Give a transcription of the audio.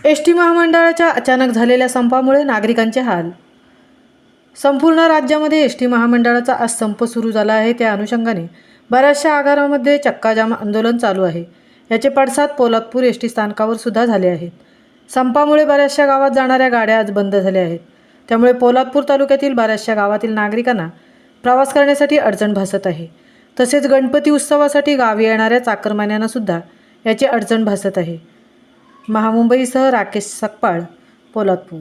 S T महामंडळाच्या अचानक झालेल्या संपामुळे नागरिकांचे हाल। संपूर्ण राज्यामध्ये एस टी महामंडळाचा आज संप सुरू झाला आहे। त्या अनुषंगाने बऱ्याचशा आगारामध्ये चक्काजाम आंदोलन चालू आहे। याचे पडसाद पोलादपूर एस टी स्थानकावर सुद्धा झाले आहेत। संपामुळे बऱ्याचशा गावात जाणाऱ्या गाड्या आज बंद झाल्या आहेत। त्यामुळे पोलादपूर तालुक्यातील बऱ्याचशा गावातील नागरिकांना प्रवास करण्यासाठी अडचण भासत आहे। तसेच गणपती उत्सवासाठी गावी येणाऱ्या चाकरमान्यांना सुद्धा याची अडचण भासत आहे। महामुंबईसह राकेश सकपाळ, पोलादपूर।